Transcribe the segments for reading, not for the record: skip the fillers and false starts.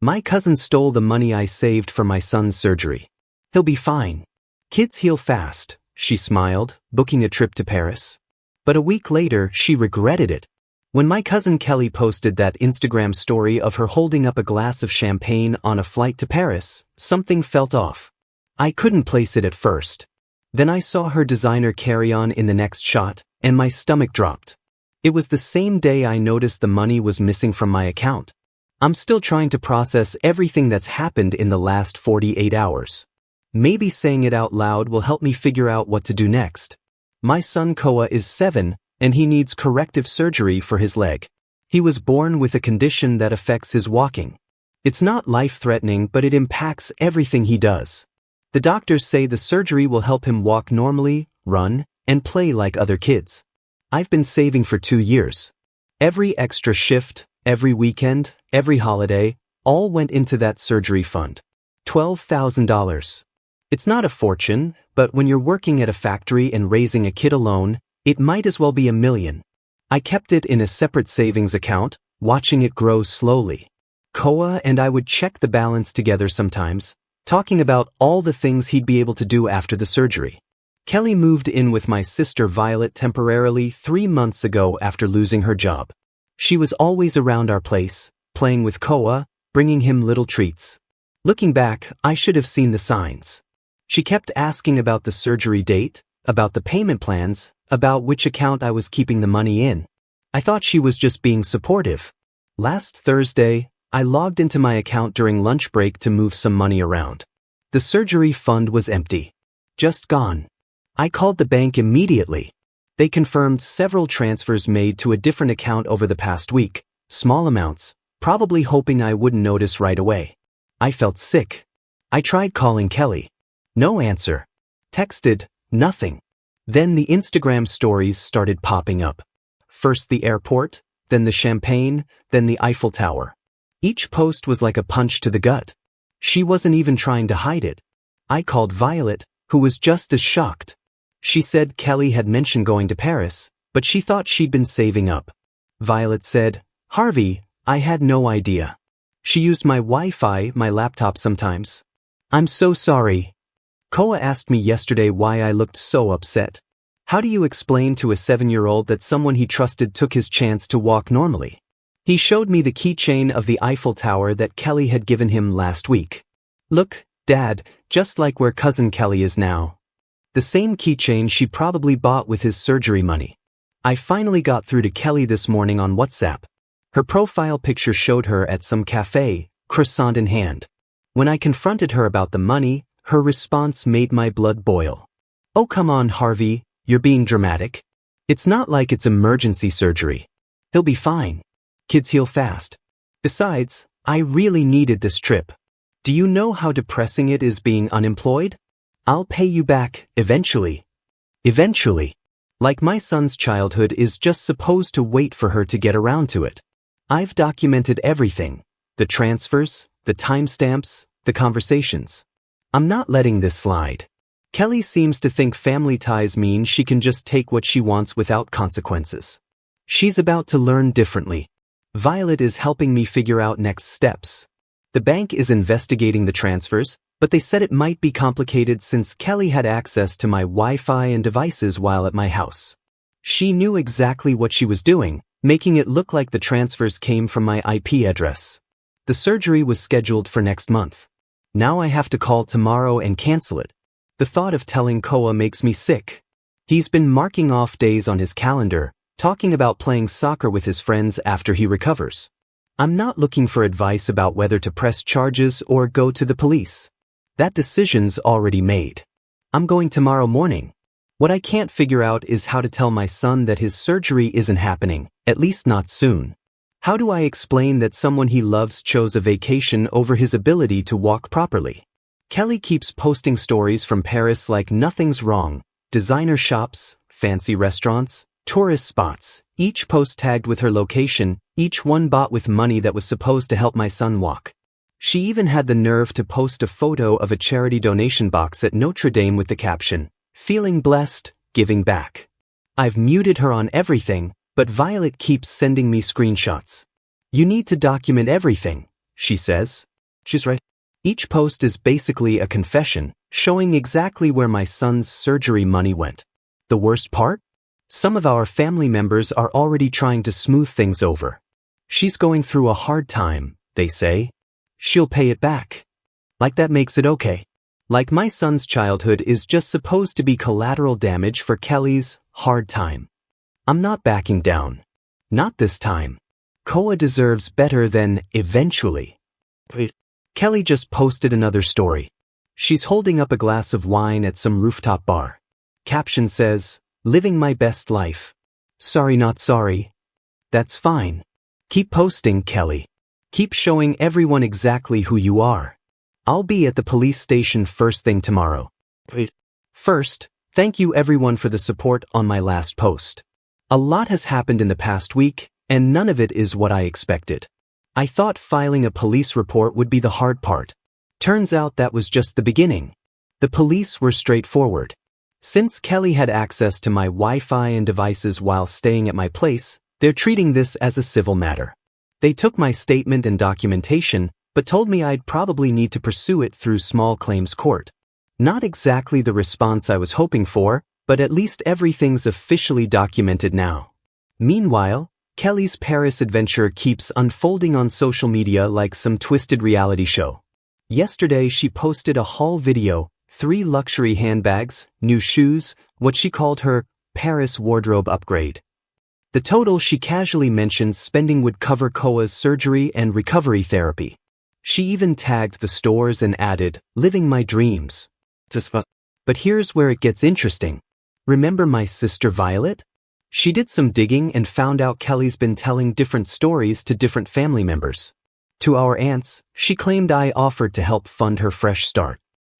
My cousin stole the money I saved for my son's surgery. He'll be fine. Kids heal fast, she smiled, booking a trip to Paris. But a week later, she regretted it. When my cousin Kelly posted that Instagram story of her holding up a glass of champagne on a flight to Paris, something felt off. I couldn't place it at first. Then I saw her designer carry-on in the next shot, and my stomach dropped. It was the same day I noticed the money was missing from my account. I'm still trying to process everything that's happened in the last 48 hours. Maybe saying it out loud will help me figure out what to do next. My son Koa is 7, and he needs corrective surgery for his leg. He was born with a condition that affects his walking. It's not life-threatening, but it impacts everything he does. The doctors say the surgery will help him walk normally, run, and play like other kids. I've been saving for 2 years. Every extra shift, every weekend, every holiday, all went into that surgery fund. $12,000. It's not a fortune, but when you're working at a factory and raising a kid alone, it might as well be $1 million. I kept it in a separate savings account, watching it grow slowly. Koa and I would check the balance together sometimes, talking about all the things he'd be able to do after the surgery. Kelly moved in with my sister Violet temporarily 3 months ago after losing her job. She was always around our place, playing with Koa, bringing him little treats. Looking back, I should have seen the signs. She kept asking about the surgery date, about the payment plans, about which account I was keeping the money in. I thought she was just being supportive. Last Thursday, I logged into my account during lunch break to move some money around. The surgery fund was empty. Just gone. I called the bank immediately. They confirmed several transfers made to a different account over the past week, small amounts, probably hoping I wouldn't notice right away. I felt sick. I tried calling Kelly. No answer. Texted, nothing. Then the Instagram stories started popping up. First the airport, then the champagne, then the Eiffel Tower. Each post was like a punch to the gut. She wasn't even trying to hide it. I called Violet, who was just as shocked. She said Kelly had mentioned going to Paris, but she thought she'd been saving up. Violet said, "Harvey, I had no idea. She used my Wi-Fi, my laptop sometimes. I'm so sorry." Koa asked me yesterday why I looked so upset. How do you explain to a 7-year-old that someone he trusted took his chance to walk normally? He showed me the keychain of the Eiffel Tower that Kelly had given him last week. Look, Dad, just like where cousin Kelly is now. The same keychain she probably bought with his surgery money. I finally got through to Kelly this morning on WhatsApp. Her profile picture showed her at some cafe, croissant in hand. When I confronted her about the money, her response made my blood boil. "Oh, come on, Harvey, you're being dramatic. It's not like it's emergency surgery. He'll be fine. Kids heal fast. Besides, I really needed this trip. Do you know how depressing it is being unemployed? I'll pay you back, eventually." Eventually. Like my son's childhood is just supposed to wait for her to get around to it. I've documented everything. The transfers, the timestamps, the conversations. I'm not letting this slide. Kelly seems to think family ties mean she can just take what she wants without consequences. She's about to learn differently. Violet is helping me figure out next steps. The bank is investigating the transfers, but they said it might be complicated since Kelly had access to my Wi-Fi and devices while at my house. She knew exactly what she was doing, making it look like the transfers came from my IP address. The surgery was scheduled for next month. Now I have to call tomorrow and cancel it. The thought of telling Koa makes me sick. He's been marking off days on his calendar, talking about playing soccer with his friends after he recovers. I'm not looking for advice about whether to press charges or go to the police. That decision's already made. I'm going tomorrow morning. What I can't figure out is how to tell my son that his surgery isn't happening, at least not soon. How do I explain that someone he loves chose a vacation over his ability to walk properly? Kelly keeps posting stories from Paris like nothing's wrong. Designer shops, fancy restaurants, tourist spots, each post tagged with her location, each one bought with money that was supposed to help my son walk. She even had the nerve to post a photo of a charity donation box at Notre Dame with the caption, "Feeling blessed, giving back." I've muted her on everything, but Violet keeps sending me screenshots. "You need to document everything," she says. She's right. Each post is basically a confession, showing exactly where my son's surgery money went. The worst part? Some of our family members are already trying to smooth things over. She's going through a hard time, they say. She'll pay it back. Like that makes it okay. Like my son's childhood is just supposed to be collateral damage for Kelly's hard time. I'm not backing down. Not this time. Koa deserves better than eventually. Wait. Kelly just posted another story. She's holding up a glass of wine at some rooftop bar. Caption says, "Living my best life. Sorry not sorry." That's fine. Keep posting, Kelly. Keep showing everyone exactly who you are. I'll be at the police station first thing tomorrow. Wait. First, thank you everyone for the support on my last post. A lot has happened in the past week, and none of it is what I expected. I thought filing a police report would be the hard part. Turns out that was just the beginning. The police were straightforward. Since Kelly had access to my Wi-Fi and devices while staying at my place, they're treating this as a civil matter. They took my statement and documentation, but told me I'd probably need to pursue it through small claims court. Not exactly the response I was hoping for, but at least everything's officially documented now. Meanwhile, Kelly's Paris adventure keeps unfolding on social media like some twisted reality show. Yesterday she posted a haul video, 3 luxury handbags, new shoes, what she called her Paris wardrobe upgrade. The total she casually mentioned spending would cover Koa's surgery and recovery therapy. She even tagged the stores and added, "Living my dreams." But here's where it gets interesting. Remember my sister Violet? She did some digging and found out Kelly's been telling different stories to different family members. To our aunts, she claimed I offered to help fund her fresh start.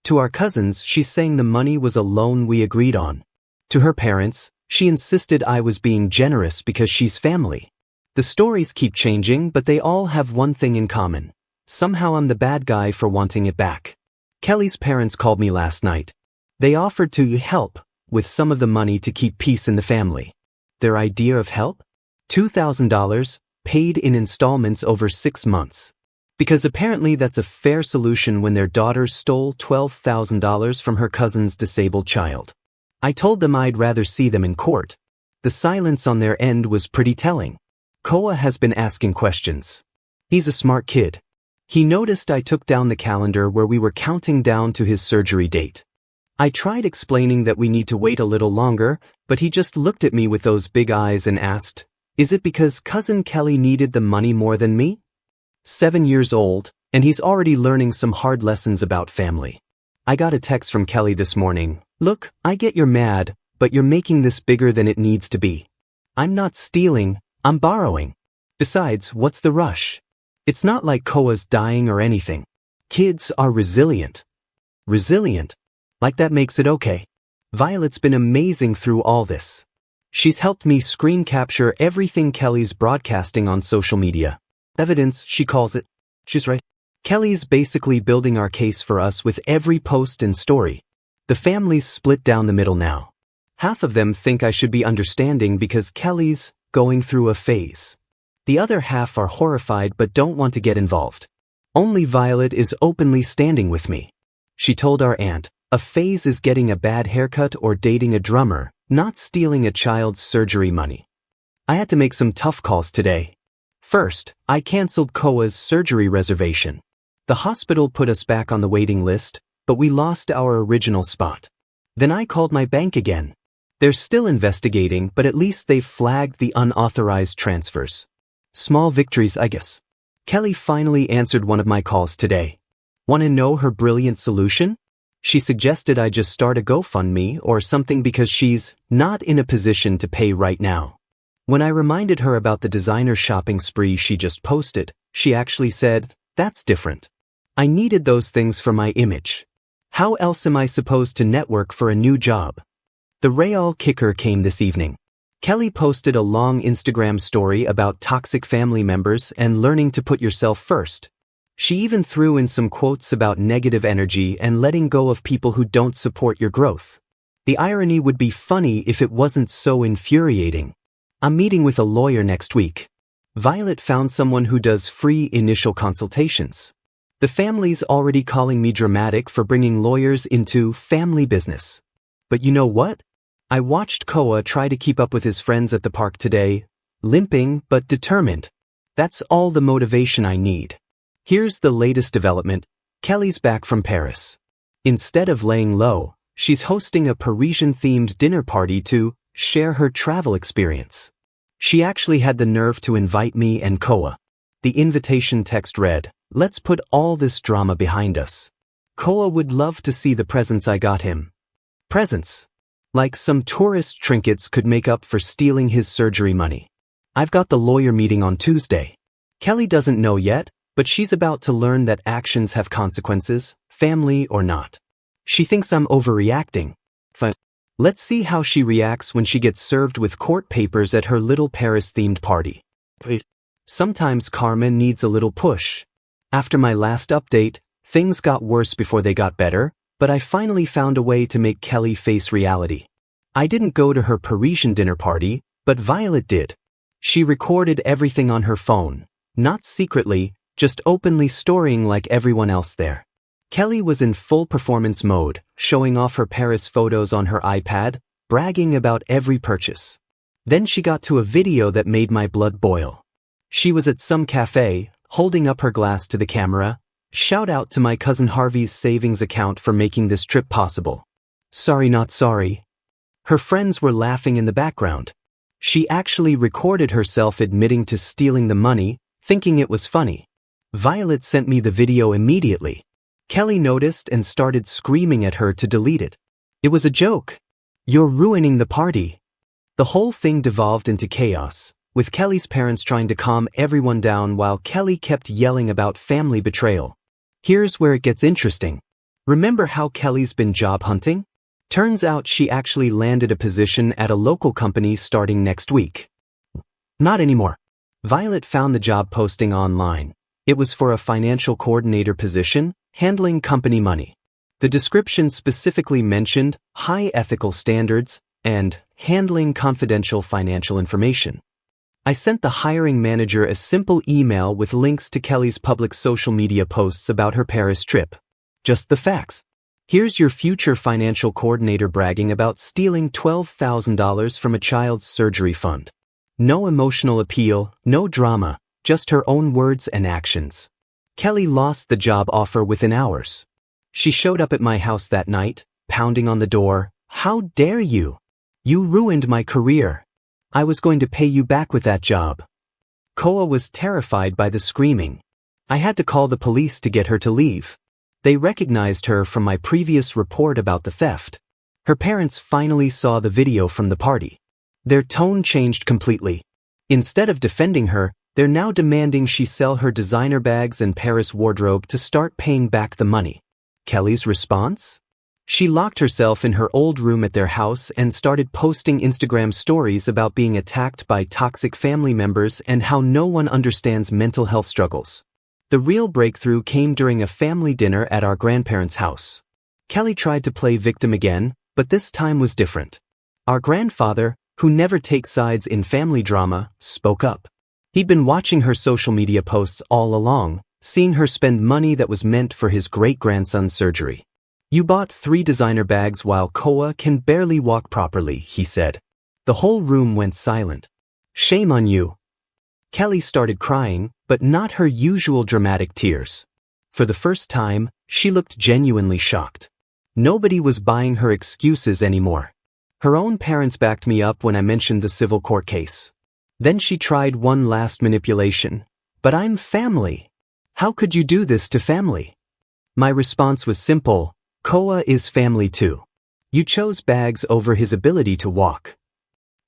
To our cousins, she's saying the money was a loan we agreed on. To her parents, she insisted I was being generous because she's family. The stories keep changing, but they all have one thing in common. Somehow I'm the bad guy for wanting it back. Kelly's parents called me last night. They offered to help with some of the money to keep peace in the family. Their idea of help? $2,000, paid in installments over 6 months. Because apparently that's a fair solution when their daughter stole $12,000 from her cousin's disabled child. I told them I'd rather see them in court. The silence on their end was pretty telling. Koa has been asking questions. He's a smart kid. He noticed I took down the calendar where we were counting down to his surgery date. I tried explaining that we need to wait a little longer, but he just looked at me with those big eyes and asked, "Is it because Cousin Kelly needed the money more than me?" 7 years old, and he's already learning some hard lessons about family. I got a text from Kelly this morning. "Look, I get you're mad, but you're making this bigger than it needs to be. I'm not stealing, I'm borrowing. Besides, what's the rush? It's not like Koa's dying or anything. Kids are resilient." Resilient? Like that makes it okay. Violet's been amazing through all this. She's helped me screen capture everything Kelly's broadcasting on social media. Evidence, she calls it. She's right. Kelly's basically building our case for us with every post and story. The family's split down the middle now. Half of them think I should be understanding because Kelly's going through a phase. The other half are horrified but don't want to get involved. Only Violet is openly standing with me. She told our aunt, a phase is getting a bad haircut or dating a drummer, not stealing a child's surgery money. I had to make some tough calls today. First, I canceled Koa's surgery reservation. The hospital put us back on the waiting list, but we lost our original spot. Then I called my bank again. They're still investigating, but at least they've flagged the unauthorized transfers. Small victories, I guess. Kelly finally answered one of my calls today. Want to know her brilliant solution? She suggested I just start a GoFundMe or something because she's not in a position to pay right now. When I reminded her about the designer shopping spree she just posted, she actually said, "That's different. I needed those things for my image. How else am I supposed to network for a new job?" The real kicker came this evening. Kelly posted a long Instagram story about toxic family members and learning to put yourself first. She even threw in some quotes about negative energy and letting go of people who don't support your growth. The irony would be funny if it wasn't so infuriating. I'm meeting with a lawyer next week. Violet found someone who does free initial consultations. The family's already calling me dramatic for bringing lawyers into family business. But you know what? I watched Koa try to keep up with his friends at the park today, limping but determined. That's all the motivation I need. Here's the latest development. Kelly's back from Paris. Instead of laying low, she's hosting a Parisian-themed dinner party to share her travel experience. She actually had the nerve to invite me and Koa. The invitation text read, "Let's put all this drama behind us. Koa would love to see the presents I got him." Presents. Like some tourist trinkets could make up for stealing his surgery money. I've got the lawyer meeting on Tuesday. Kelly doesn't know yet, but she's about to learn that actions have consequences, family or not. She thinks I'm overreacting. Fine. Let's see how she reacts when she gets served with court papers at her little Paris-themed party. Sometimes karma needs a little push. After my last update, things got worse before they got better, but I finally found a way to make Kelly face reality. I didn't go to her Parisian dinner party, but Violet did. She recorded everything on her phone, not secretly, just openly storying like everyone else there. Kelly was in full performance mode, showing off her Paris photos on her iPad, bragging about every purchase. Then she got to a video that made my blood boil. She was at some cafe, holding up her glass to the camera. "Shout out to my cousin Harvey's savings account for making this trip possible. Sorry not sorry." Her friends were laughing in the background. She actually recorded herself admitting to stealing the money, thinking it was funny. Violet sent me the video immediately. Kelly noticed and started screaming at her to delete it. It was a joke. "You're ruining the party." The whole thing devolved into chaos, with Kelly's parents trying to calm everyone down while Kelly kept yelling about family betrayal. Here's where it gets interesting. Remember how Kelly's been job hunting? Turns out she actually landed a position at a local company starting next week. Not anymore. Violet found the job posting online. It was for a financial coordinator position, handling company money. The description specifically mentioned high ethical standards and handling confidential financial information. I sent the hiring manager a simple email with links to Kelly's public social media posts about her Paris trip. Just the facts. Here's your future financial coordinator bragging about stealing $12,000 from a child's surgery fund. No emotional appeal, no drama, just her own words and actions. Kelly lost the job offer within hours. She showed up at my house that night, pounding on the door. "How dare you? You ruined my career. I was going to pay you back with that job." Koa was terrified by the screaming. I had to call the police to get her to leave. They recognized her from my previous report about the theft. Her parents finally saw the video from the party. Their tone changed completely. Instead of defending her, they're now demanding she sell her designer bags and Paris wardrobe to start paying back the money. Kelly's response? She locked herself in her old room at their house and started posting Instagram stories about being attacked by toxic family members and how no one understands mental health struggles. The real breakthrough came during a family dinner at our grandparents' house. Kelly tried to play victim again, but this time was different. Our grandfather, who never takes sides in family drama, spoke up. He'd been watching her social media posts all along, seeing her spend money that was meant for his great-grandson's surgery. "You bought 3 designer bags while Koa can barely walk properly," he said. The whole room went silent. "Shame on you." Kelly started crying, but not her usual dramatic tears. For the first time, she looked genuinely shocked. Nobody was buying her excuses anymore. Her own parents backed me up when I mentioned the civil court case. Then she tried one last manipulation. "But I'm family. How could you do this to family?" My response was simple. Koa is family too. You chose bags over his ability to walk.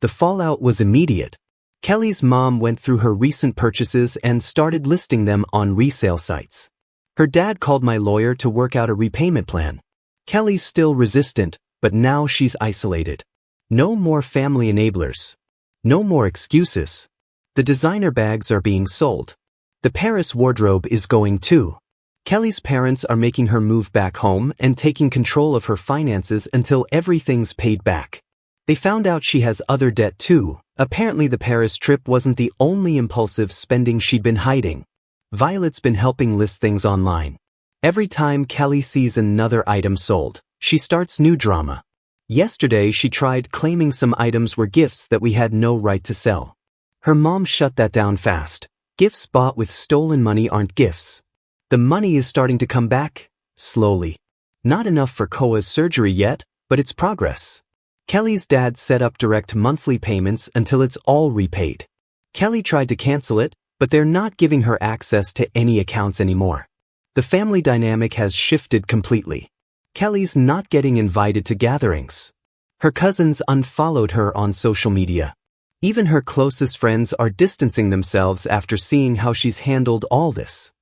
The fallout was immediate. Kelly's mom went through her recent purchases and started listing them on resale sites. Her dad called my lawyer to work out a repayment plan. Kelly's still resistant, but now she's isolated. No more family enablers. No more excuses. The designer bags are being sold. The Paris wardrobe is going too. Kelly's parents are making her move back home and taking control of her finances until everything's paid back. They found out she has other debt too. Apparently the Paris trip wasn't the only impulsive spending she'd been hiding. Violet's been helping list things online. Every time Kelly sees another item sold, she starts new drama. Yesterday she tried claiming some items were gifts that we had no right to sell. Her mom shut that down fast. Gifts bought with stolen money aren't gifts. The money is starting to come back, slowly. Not enough for Koa's surgery yet, but it's progress. Kelly's dad set up direct monthly payments until it's all repaid. Kelly tried to cancel it, but they're not giving her access to any accounts anymore. The family dynamic has shifted completely. Kelly's not getting invited to gatherings. Her cousins unfollowed her on social media. Even her closest friends are distancing themselves after seeing how she's handled all this.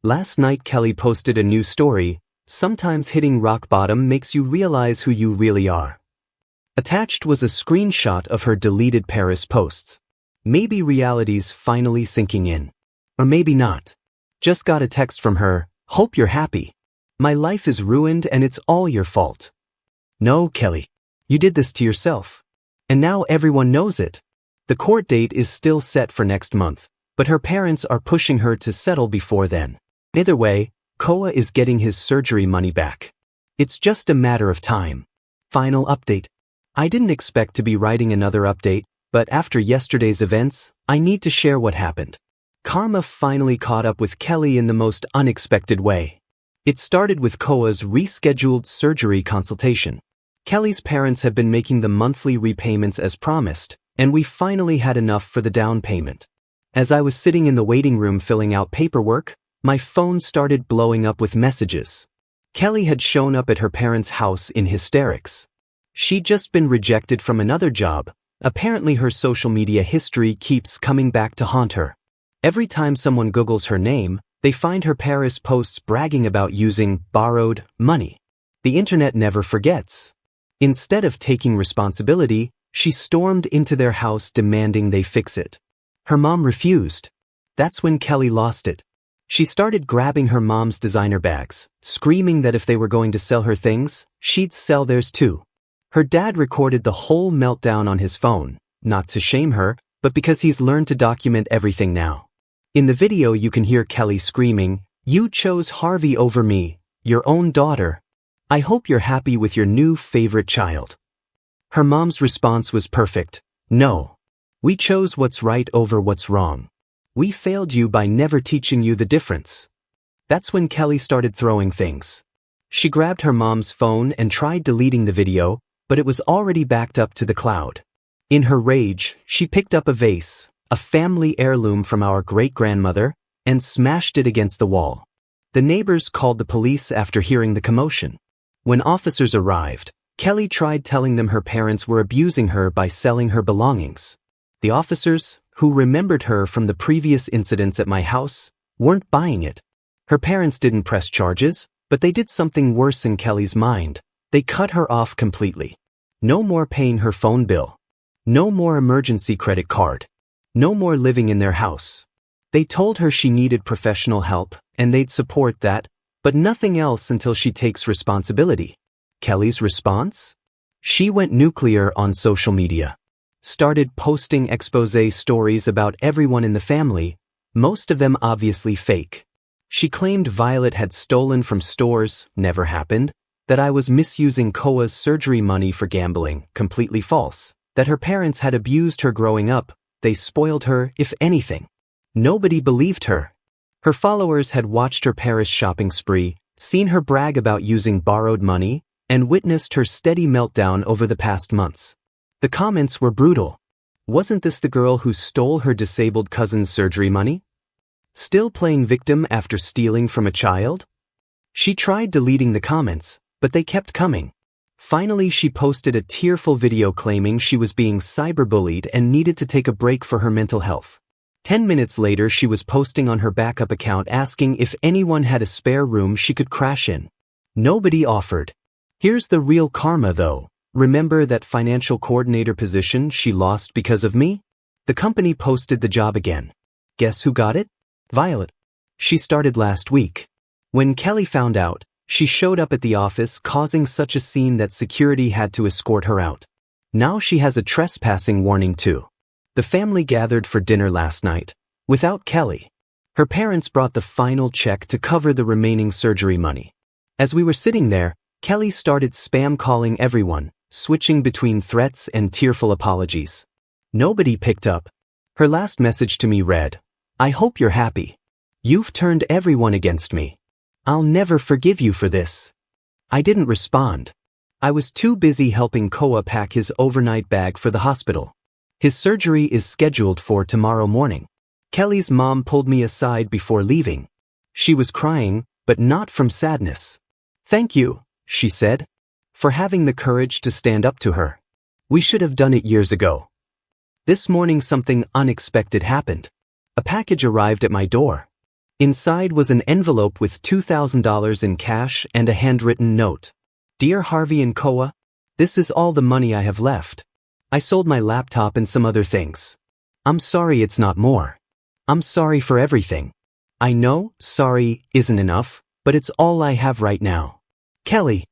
Last night Kelly posted a new story. Sometimes hitting rock bottom makes you realize who you really are. Attached was a screenshot of her deleted Paris posts. Maybe reality's finally sinking in. Or maybe not. Just got a text from her, "Hope you're happy. My life is ruined and it's all your fault." No, Kelly. You did this to yourself. And now everyone knows it. The court date is still set for next month, but her parents are pushing her to settle before then. Either way, Koa is getting his surgery money back. It's just a matter of time. Final update. I didn't expect to be writing another update, but after yesterday's events, I need to share what happened. Karma finally caught up with Kelly in the most unexpected way. It started with Koa's rescheduled surgery consultation. Kelly's parents have been making the monthly repayments as promised, and we finally had enough for the down payment. As I was sitting in the waiting room filling out paperwork, my phone started blowing up with messages. Kelly had shown up at her parents' house in hysterics. She'd just been rejected from another job. Apparently her social media history keeps coming back to haunt her. Every time someone Googles her name, they find her Paris posts bragging about using borrowed money. The internet never forgets. Instead of taking responsibility, she stormed into their house demanding they fix it. Her mom refused. That's when Kelly lost it. She started grabbing her mom's designer bags, screaming that if they were going to sell her things, she'd sell theirs too. Her dad recorded the whole meltdown on his phone, not to shame her, but because he's learned to document everything now. In the video you can hear Kelly screaming, "You chose Harvey over me, your own daughter. I hope you're happy with your new favorite child." Her mom's response was perfect. "No. We chose what's right over what's wrong. We failed you by never teaching you the difference." That's when Kelly started throwing things. She grabbed her mom's phone and tried deleting the video, but it was already backed up to the cloud. In her rage, she picked up a vase, a family heirloom from our great-grandmother, and smashed it against the wall. The neighbors called the police after hearing the commotion. When officers arrived, Kelly tried telling them her parents were abusing her by selling her belongings. The officers, who remembered her from the previous incidents at my house, weren't buying it. Her parents didn't press charges, but they did something worse in Kelly's mind. They cut her off completely. No more paying her phone bill. No more emergency credit card. No more living in their house. They told her she needed professional help, and they'd support that, but nothing else until she takes responsibility. Kelly's response? She went nuclear on social media. Started posting expose stories about everyone in the family, most of them obviously fake. She claimed Violet had stolen from stores, never happened. That I was misusing Koa's surgery money for gambling, completely false. That her parents had abused her growing up, they spoiled her, if anything. Nobody believed her. Her followers had watched her Paris shopping spree, seen her brag about using borrowed money, and witnessed her steady meltdown over the past months. The comments were brutal. Wasn't this the girl who stole her disabled cousin's surgery money? Still playing victim after stealing from a child? She tried deleting the comments, but they kept coming. Finally, she posted a tearful video claiming she was being cyberbullied and needed to take a break for her mental health. 10 minutes later, she was posting on her backup account asking if anyone had a spare room she could crash in. Nobody offered. Here's the real karma though. Remember that financial coordinator position she lost because of me? The company posted the job again. Guess who got it? Violet. She started last week. When Kelly found out, she showed up at the office causing such a scene that security had to escort her out. Now she has a trespassing warning too. The family gathered for dinner last night, without Kelly. Her parents brought the final check to cover the remaining surgery money. As we were sitting there, Kelly started spam calling everyone, switching between threats and tearful apologies. Nobody picked up. Her last message to me read, "I hope you're happy. You've turned everyone against me. I'll never forgive you for this." I didn't respond. I was too busy helping Koa pack his overnight bag for the hospital. His surgery is scheduled for tomorrow morning. Kelly's mom pulled me aside before leaving. She was crying, but not from sadness. "Thank you," she said, "for having the courage to stand up to her. We should have done it years ago." This morning something unexpected happened. A package arrived at my door. Inside was an envelope with $2,000 in cash and a handwritten note. "Dear Harvey and Koa, this is all the money I have left. I sold my laptop and some other things. I'm sorry it's not more. I'm sorry for everything. I know sorry isn't enough, but it's all I have right now. Kelly."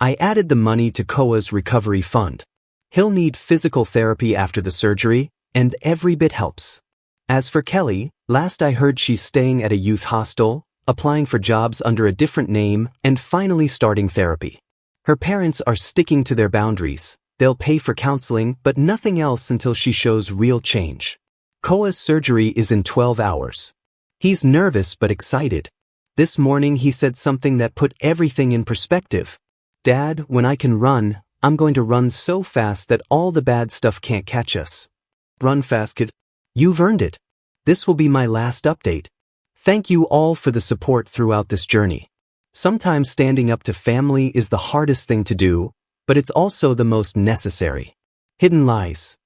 I added the money to Koa's recovery fund. He'll need physical therapy after the surgery, and every bit helps. As for Kelly, last I heard she's staying at a youth hostel, applying for jobs under a different name, and finally starting therapy. Her parents are sticking to their boundaries. They'll pay for counseling, but nothing else until she shows real change. Koa's surgery is in 12 hours. He's nervous but excited. This morning he said something that put everything in perspective. "Dad, when I can run, I'm going to run so fast that all the bad stuff can't catch us." Run fast, kid. You've earned it. This will be my last update. Thank you all for the support throughout this journey. Sometimes standing up to family is the hardest thing to do, but it's also the most necessary. Hidden Lies.